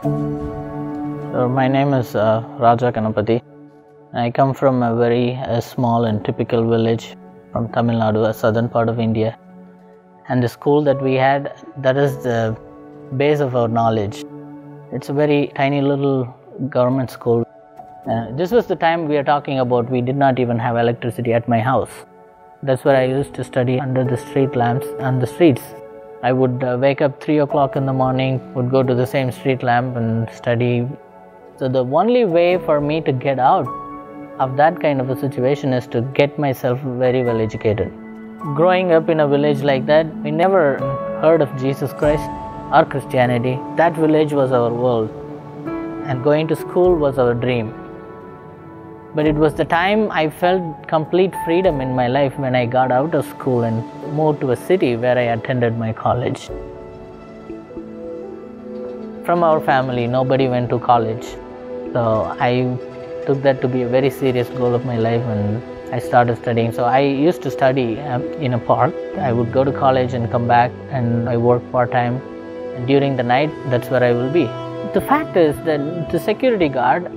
My name is Raja Ganapati. I come from a very small and typical village from Tamil Nadu, a southern part of India. And the school that we had, that is the base of our knowledge. It's a very tiny little government school. This was the time we are talking about. We did not even have electricity at my house. That's where I used to study under the street lamps on the streets. I would wake up 3 o'clock in the morning, would go to the same street lamp and study. So the only way for me to get out of that kind of a situation is to get myself very well educated. Growing up in a village like that, we never heard of Jesus Christ or Christianity. That village was our world, and going to school was our dream. But it was the time I felt complete freedom in my life when I got out of school and moved to a city where I attended my college. From our family, nobody went to college. So I took that to be a very serious goal of my life, and I started studying. So I used to study in a park. I would go to college and come back, and I worked part-time. And during the night, that's where I will be. The fact is that the security guard,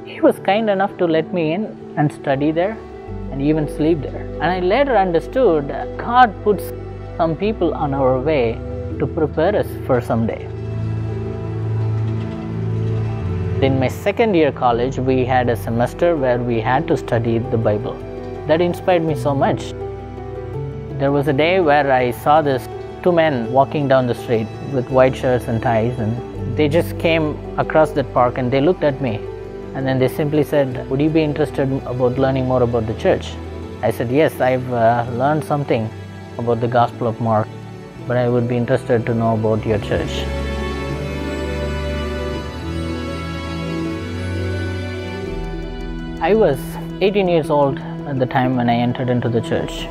he was kind enough to let me in and study there and even sleep there. And I later understood God puts some people on our way to prepare us for someday. In my second year college, we had a semester where we had to study the Bible. That inspired me so much. There was a day where I saw these two men walking down the street with white shirts and ties, and they just came across that park and they looked at me. And then they simply said, "Would you be interested about learning more about the church?" I said, "Yes, I've learned something about the Gospel of Mark, but I would be interested to know about your church." I was 18 years old at the time when I entered into the church.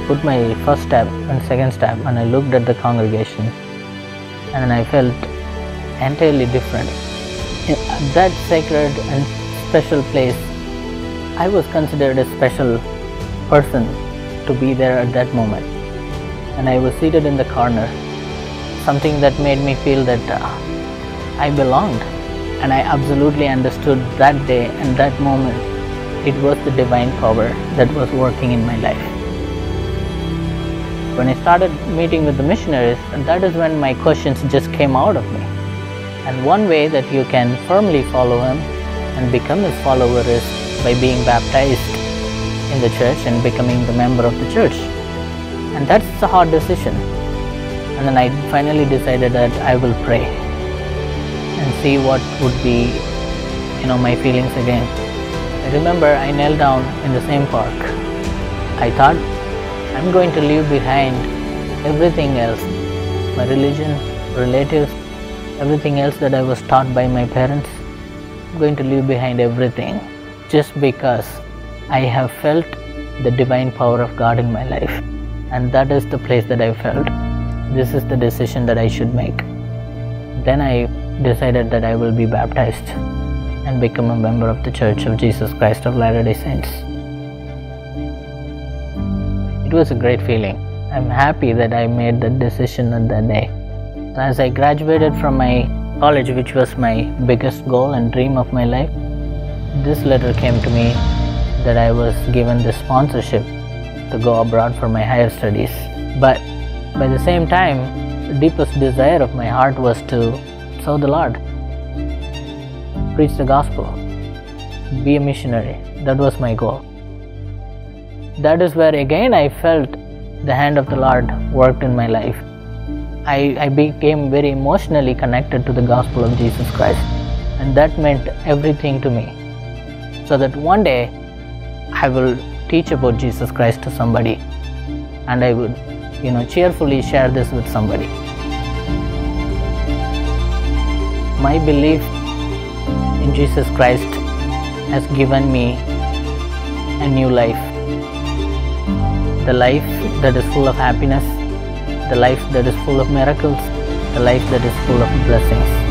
Put my first step and second step, and I looked at the congregation, and I felt entirely different. At that sacred and special place, I was considered a special person to be there at that moment. And I was seated in the corner, something that made me feel that I belonged. And I absolutely understood that day and that moment, it was the divine power that was working in my life. When I started meeting with the missionaries, and that is when my questions just came out of me. And one way that you can firmly follow him and become his follower is by being baptized in the church and becoming the member of the church. And that's a hard decision. And then I finally decided that I will pray and see what would be, my feelings again. I remember I knelt down in the same park. I thought, I'm going to leave behind everything else, my religion, relatives, everything else that I was taught by my parents. I'm going to leave behind everything just because I have felt the divine power of God in my life. And that is the place that I felt. This is the decision that I should make. Then I decided that I will be baptized and become a member of the Church of Jesus Christ of Latter-day Saints. It was a great feeling. I'm happy that I made that decision on that day. As I graduated from my college, which was my biggest goal and dream of my life, this letter came to me that I was given the sponsorship to go abroad for my higher studies. But by the same time, the deepest desire of my heart was to serve the Lord, preach the gospel, be a missionary. That was my goal. That is where again I felt the hand of the Lord worked in my life. I became very emotionally connected to the gospel of Jesus Christ, and that meant everything to me. So that one day I will teach about Jesus Christ to somebody, and I would, cheerfully share this with somebody. My belief in Jesus Christ has given me a new life. The life that is full of happiness, the life that is full of miracles, a life that is full of blessings.